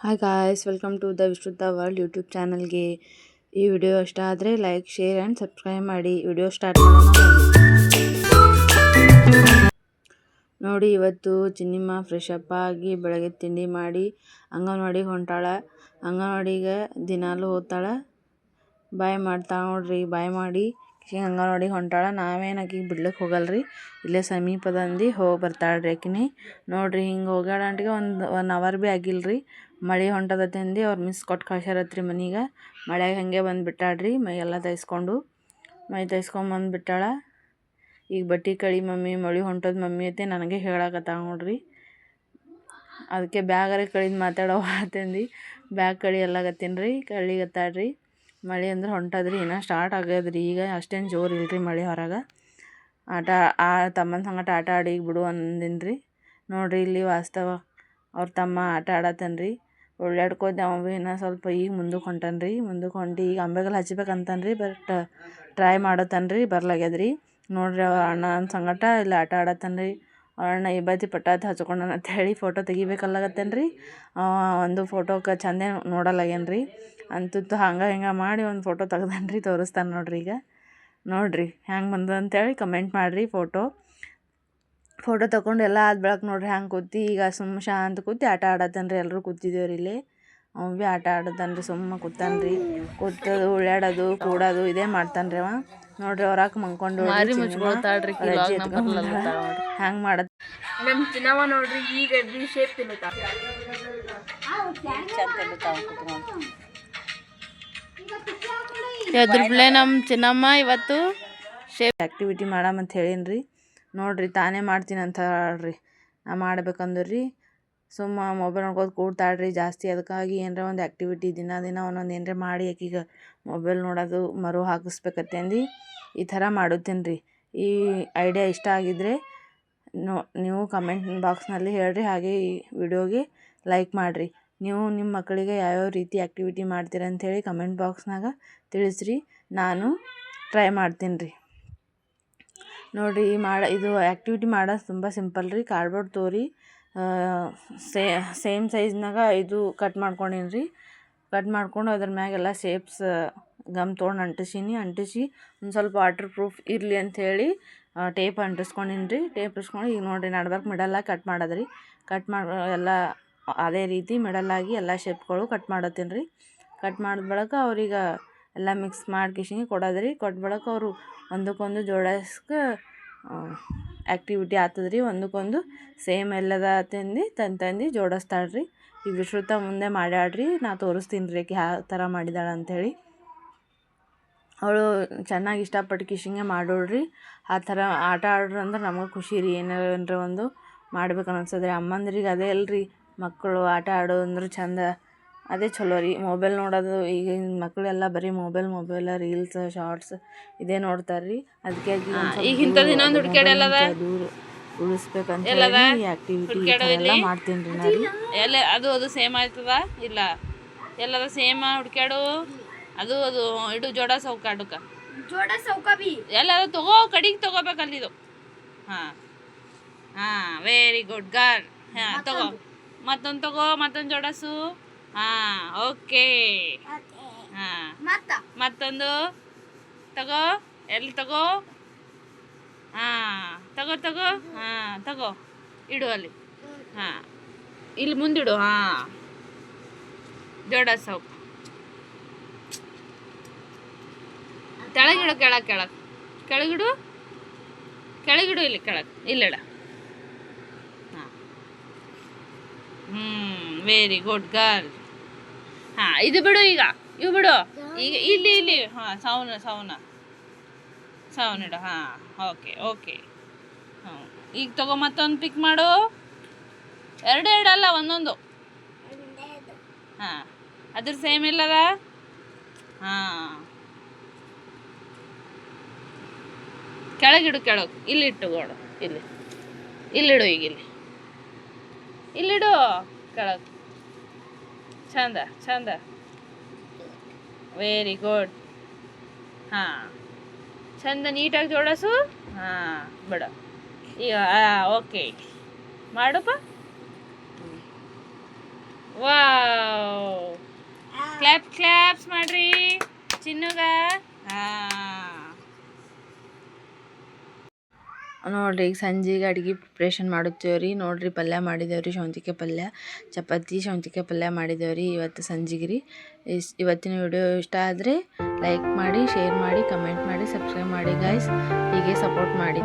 Hi guys, welcome to the Vishruddha world YouTube ಚಾನಲ್ಗೆ. ಈ video ಇಷ್ಟ ಆದರೆ ಲೈಕ್, ಶೇರ್ ಆ್ಯಂಡ್ ಸಬ್ಸ್ಕ್ರೈಬ್ ಮಾಡಿ. ವಿಡಿಯೋ ಸ್ಟಾರ್ಟ್ ಮಾಡೋಣ. ನೋಡಿ, ಇವತ್ತು ಚಿನ್ನಿಮ್ಮ ಫ್ರೆಶ್ ಅಪ್ ಆಗಿ ಬೆಳಗ್ಗೆ ತಿಂಡಿ ಮಾಡಿ ಅಂಗನವಾಡಿಗೆ ಹೊಂಟಾಳ. ಅಂಗನವಾಡಿಗೆ ದಿನಾಲು ಹೋಗ್ತಾಳೆ, ಬಾಯ್ ಮಾಡ್ತಾಳೆ ನೋಡ್ರಿ. ಬಾಯ್ ಮಾಡಿ ಅಂಗನವಾಡಿಗೆ ಹೊಂಟಾಳ. ನಾವೇನು ಆಕಿಗೆ ಬಿಡ್ಲಿಕ್ಕೆ ಹೋಗಲ್ರಿ, ಇಲ್ಲೇ ಸಮೀಪದಂದು ಹೋಗಿ ಬರ್ತಾಳ್ರಿ ಆಕಿನಿ. ನೋಡ್ರಿ, ಹಿಂಗೆ ಹೋಗ್ಯಾಳ ಅಂಟಿಗೆ ಒಂದು 1 ಅವರ್ ಭೀ ಆಗಿಲ್ರಿ. ಮಳೆ ಹೊಂಟದತ್ತಂದು ಅವ್ರು ಮಿಸ್ ಕೊಟ್ಟು ಕಳ್ಸ್ಯಾರತ್ರಿ ಮನೆಗೆ. ಮಳೆಗೆ ಹಾಗೆ ಬಂದುಬಿಟ್ಟಾಳ್ರಿ. ಮೈ ಎಲ್ಲ ತೈಸ್ಕೊಂಬಂದುಬಿಟ್ಟಾಳ. ಈಗ ಬಟ್ಟೆ ಕಳಿ ಮಮ್ಮಿ, ಮಳೆ ಹೊಂಟದ ಮಮ್ಮಿ ಐತೆ ನನಗೆ ಹೇಳಕತ್ತಾಳ ನೋಡ್ರಿ. ಅದಕ್ಕೆ ಬ್ಯಾಗರೆ ಕಳಿದು ಮಾತಾಡೋ ಅಂತಂದು ಬ್ಯಾಗ್ ಕಳಿಯಲ್ಲಾಗತ್ತೀನಿ ರೀ. ಕಳಿಗತ್ತಾಳ್ರಿ. ಮಳೆ ಅಂದ್ರೆ ಹೊಂಟದ್ರಿ, ಇನ್ನೂ ಸ್ಟಾರ್ಟ್ ಆಗ್ಯದ್ರಿ. ಈಗ ಅಷ್ಟೇನು ಜೋರು ಇಲ್ರಿ ಮಳೆ. ಹೊರಗೆ ತಮ್ಮನ ಸಂಗಟ ಆಟ ಆಡಿ ಬಿಡು ಅಂದಿನ್ರಿ. ನೋಡ್ರಿ, ಇಲ್ಲಿ ವಾಸ್ತವ ಅವ್ರ ತಮ್ಮ ಆಟ ಆಡತ್ತನ್ರಿ. ಓಡಾಡ್ಕೋತ ಅವ ಭೀ ಇನ್ನೂ ಸ್ವಲ್ಪ ಈಗ ಮುಂದಕ್ಕೆ ಹೊಂಟನ್ರಿ. ಮುಂದಕ್ಕೆ ಹೊಂಟಿ ಈಗ ಅಂಬೆಗಾಲು ಹಚ್ಬೇಕಂತನ್ರಿ. But try ಮಾಡತ್ತನ್ರಿ, ಬರ್ಲಾಗ್ಯದ್ರಿ. ನೋಡ್ರಿ, ಅವ್ರ ಅಣ್ಣನ ಸಂಗಟ ಇಲ್ಲಿ ಆಟ ಆಡತ್ತನ್ರಿ. ಅವ್ರ ಅಣ್ಣ ಇಬ್ಬತ್ತಿ ಪಟಾತಿ ಹಚ್ಕೊಂಡನ ಅಂತ ಹೇಳಿ ಫೋಟೋ ತೆಗಿಬೇಕಲ್ಲಾಗತ್ತೇನ್ರಿ. ಒಂದು ಫೋಟೋಕ್ಕೆ ಚಂದೇ ನೋಡಲ್ಲಾಗೇನ್ರಿ. ಅಂತೂ ಹಂಗೆ ಹಿಂಗೆ ಮಾಡಿ ಒಂದು ಫೋಟೋ ತೆಗ್ದನ್ರಿ. ತೋರಿಸ್ತಾನೆ ನೋಡ್ರಿ. ಈಗ ನೋಡ್ರಿ ಹ್ಯಾಂಗೆ ಬಂದದ ಅಂತೇಳಿ ಕಮೆಂಟ್ ಮಾಡಿರಿ. ಫೋಟೋ ತೊಗೊಂಡು ಎಲ್ಲ ಆದ ಬೆಳಕು ನೋಡ್ರಿ ಹ್ಯಾಂಗೆ ಕೂತಿ ಈಗ ಸುಮ್ಮ ಶಾಂತ ಕೂತಿ ಆಟ ಆಡತ್ತನ್ರಿ. ಎಲ್ಲರೂ ಕೂತಿದ್ದೇವ್ರಿ ಇಲ್ಲಿ. ಅವ ಭೀ ಆಟ ಆಡತ್ತನ್ರಿ, ಸುಮ್ಮ ಕೂತಾನ್ರಿ. ಕೂತದು, ಉಳ್ಳಾಡೋದು, ಕೂಡೋದು ಇದೇ ಮಾಡ್ತಾನ್ರಿ ಅವ. ನೋಡ್ರಿ, ಅವ್ರಾಕ ಮಂಕೊಂಡು ಹ್ಯಾಂಗೆ ಮಾಡತ್ತ ನಮ್ಮ ಚಿನ್ನವ ನೋಡ್ರಿ. ಈಗ ಶೇಪ್ ತಿನ್ನುತ್ತಾ ಎದ್ರಬ್ಲೆ ನಮ್ಮ ಚಿನ್ನಮ್ಮ ಇವತ್ತು ಶೇಪ್ ಆ್ಯಕ್ಟಿವಿಟಿ ಮಾಡಮಂತ ಹೇಳೀನಿ. ನೋಡ್ರಿ, ತಾನೇ ಮಾಡ್ತೀನಿ ಅಂತ ಹೇಳ್ರಿ. ನಾ ಮಾಡ್ಬೇಕಂದ್ರಿ ಸುಮ್ಮ ಮೊಬೈಲ್ ನೋಡ್ಕೋತ ಕೂಡ್ತಾಳ್ರಿ ಜಾಸ್ತಿ. ಅದಕ್ಕಾಗಿ ಏನರ ಒಂದು ಆ್ಯಕ್ಟಿವಿಟಿ ದಿನ ಒಂದೊಂದು ಏನರ ಮಾಡಿ ಆಕಿಗೆ ಮೊಬೈಲ್ ನೋಡೋದು ಮರು ಹಾಕಿಸ್ಬೇಕತ್ತಂದು ಈ ಥರ ಮಾಡುತ್ತೀನಿ ರೀ. ಈ ಐಡಿಯಾ ಇಷ್ಟ ಆಗಿದ್ದರೆ ನೀವು ಕಮೆಂಟ್ ಬಾಕ್ಸ್ನಲ್ಲಿ ಹೇಳ್ರಿ. ಹಾಗೆ ಈ ವಿಡಿಯೋಗೆ ಲೈಕ್ ಮಾಡಿರಿ. ನೀವು ನಿಮ್ಮ ಮಕ್ಕಳಿಗೆ ಯಾವ್ಯಾವ ರೀತಿ ಆ್ಯಕ್ಟಿವಿಟಿ ಮಾಡ್ತೀರ ಅಂಥೇಳಿ ಕಮೆಂಟ್ ಬಾಕ್ಸ್ನಾಗ ತಿಳಿಸ್ರಿ. ನಾನು ಟ್ರೈ ಮಾಡ್ತೀನಿ ರೀ. ನೋಡಿರಿ, ಇದು ಆ್ಯಕ್ಟಿವಿಟಿ ಮಾಡೋದು ತುಂಬ ಸಿಂಪಲ್ ರೀ. ಕಾರ್ಡ್ಬೋರ್ಡ್ ತೋರಿ ಸೇಮ್ ಸೈಜ್ನಾಗ ಇದು ಕಟ್ ಮಾಡ್ಕೊಂಡೀನಿ ರೀ. ಕಟ್ ಮಾಡ್ಕೊಂಡು ಅದ್ರ ಮ್ಯಾಗೆಲ್ಲ ಶೇಪ್ಸ್ ಗಮ್ ತೊಗೊಂಡು ಅಂಟಿಸಿ ಒಂದು ಸ್ವಲ್ಪ ವಾಟರ್ ಪ್ರೂಫ್ ಇರಲಿ ಅಂಥೇಳಿ ಟೇಪ್ ಅಂಟಿಸ್ಕೊಂಡೀನಿ ರೀ. ಟೇಪ್ ಇಸ್ಕೊಂಡು ಈಗ ನೋಡಿರಿ, ನಡ್ಬರ್ಕ್ ಮಿಡಲ್ಲಾಗಿ ಕಟ್ ಮಾಡೋದ್ರಿ. ಕಟ್ ಮಾಡಿ ಎಲ್ಲ ಅದೇ ರೀತಿ ಮಿಡಲ್ಲಾಗಿ ಎಲ್ಲ ಶೇಪ್ಗಳು ಕಟ್ ಮಾಡತ್ತೀನಿ ರೀ. ಕಟ್ ಮಾಡಿದ ಬಳಿಕ ಅವ್ರಿಗೆ ಎಲ್ಲ ಮಿಕ್ಸ್ ಮಾಡಿ ಕಿಶಿಂಗೆ ಕೊಡೋದ್ರಿ. ಕೊಟ್ಟ ಬಳಿಕ ಅವರು ಒಂದಕ್ಕೊಂದು ಜೋಡಿಸ್ಕೆ ಆ್ಯಕ್ಟಿವಿಟಿ ಆಗ್ತದ್ರಿ. ಒಂದಕ್ಕೊಂದು ಸೇಮ್ ಎಲ್ಲದ ತಂದು ಜೋಡಿಸ್ತಾಳ್ರಿ. ಈ ವಿಶ್ರುತ ಮುಂದೆ ಮಾಡ್ಯಾಳ್ರಿ. ನಾ ತೋರಿಸ್ತೀನಿ ರೀ ಯಾವ ಥರ ಮಾಡಿದಾಳೆ ಅಂಥೇಳಿ. ಅವಳು ಚೆನ್ನಾಗಿ ಇಷ್ಟಪಟ್ಟು ಕಿಶಿಂಗೆ ಮಾಡೋಳ್ರಿ. ಆ ಥರ ಆಟ ಆಡ್ರಿ ಅಂದ್ರೆ ನಮಗೆ ಖುಷಿ ರೀ. ಏನಾರ ಒಂದು ಮಾಡ್ಬೇಕು ಅನಿಸ್ತದ್ರಿ. ಅಮ್ಮಂದ್ರಿಗೆ ಅದೇ ಅಲ್ರಿ, ಮಕ್ಕಳು ಆಟ ಆಡೋದು ಅಂದ್ರೆ ಚಂದ, ಅದೇ ಚಲೋ ರೀ. ಮೊಬೈಲ್ ನೋಡೋದು ಈಗಿನ ಮಕ್ಕಳೆಲ್ಲ ಬರೀ ಮೊಬೈಲ್ ರೀಲ್ಸ್, ಶಾರ್ಟ್ಸ್ ಇದೇ ನೋಡ್ತಾರೆ ರೀ. ಅದಕ್ಕೆ ದೂರ ಉಳಿಸ್ಬೇಕಂತ ಈ ಆ್ಯಕ್ಟಿವಿಟಿ ಎಲ್ಲ ಮಾಡ್ತೀನಿ ರೀ ನಾ ರೀ. ಅದು ಸೇಮ್ ಆಯ್ತದ ಇಲ್ಲ ಎಲ್ಲದ ಸೇಮ್ ಹುಡ್ಕ್ಯಾಡು. ಅದು ಇಡು ಜೋಡ ಸೌಕ ಬಿ ಎಲ್ಲದ ತಗೋ, ಕಡಿಗೆ ತಗೋಬೇಕಲ್ಲಿದು. ಹಾಂ ವೆರಿ ಗುಡ್ ಗರ್ಲ್. ತಗೋ, ಮತ್ತೊಂದು ತಗೋ, ಮತ್ತೊಂದು ಜೋಡಸು. ಓಕೆ. ಮತ್ತೊಂದು ತಗೋ, ಎಲ್ಲಿ ತಗೋ. ತಗೋ. ತಗೋ, ಇಡು ಅಲ್ಲಿ. ಇಲ್ಲಿ ಮುಂದಿಡು. ಜೋಡಸು. ಕೆಳಗಿಡು, ಕೆಳಗಿಡು ಇಲ್ಲಿ ಇಲ್ಲಿಡ. Very good girl. ಇದು ಬಿಡು. ಈಗ ಇವು ಬಿಡು. ಈಗ ಇಲ್ಲಿ ಸೌನಿಡು. ಓಕೆ. ಈಗ ತಗೋ, ಮತ್ತೊಂದು ಪಿಕ್ ಮಾಡು. ಎರಡು ಅಲ್ಲ, ಒಂದೊಂದು. ಅದ್ರ ಸೇಮ್ ಇಲ್ಲದ. ಕೆಳಗಿಡು. ಇಲ್ಲಿ ಇಟ್ಟುಗೋಡು. ಇಲ್ಲಿಡು. ಈಗ ಇಲ್ಲಿಡು ಕೆಳಗೆ. ಚಂದ. Very good. ಚಂದ ನೀಟಾಗಿ ಜೋಡಿಸು. ಬಿಡು. ಈಗ ಓಕೆ ಮಾಡಪ್ಪ. ವಾವ್. ಕ್ಲಾಪ್ಸ್ ಮಾಡ್ರಿ ಚಿನ್ನುಗ. ನೋಡ್ರಿ ಈಗ ಸಂಜೆಗೆ ಅಡುಗೆ ಪ್ರಿಪ್ರೇಷನ್ ಮಾಡುತ್ತೇವ್ರಿ. ನೋಡ್ರಿ ಪಲ್ಯ ಮಾಡಿದೇವ್ರಿ, ಸೌಂತಿಕಾಯಿ ಪಲ್ಯ, ಚಪಾತಿ ಸೌಂತಿಕಾಯಿ ಪಲ್ಯ ಮಾಡಿದೇವ್ರಿ ಇವತ್ತು ಸಂಜೆಗೆ ರೀ. ಇವತ್ತಿನ ವಿಡಿಯೋ ಇಷ್ಟ ಆದರೆ ಲೈಕ್ ಮಾಡಿ, ಶೇರ್ ಮಾಡಿ, ಕಮೆಂಟ್ ಮಾಡಿ, ಸಬ್ಸ್ಕ್ರೈಬ್ ಮಾಡಿ ಗಾಯ್ಸ್. ಹೀಗೆ ಸಪೋರ್ಟ್ ಮಾಡಿ.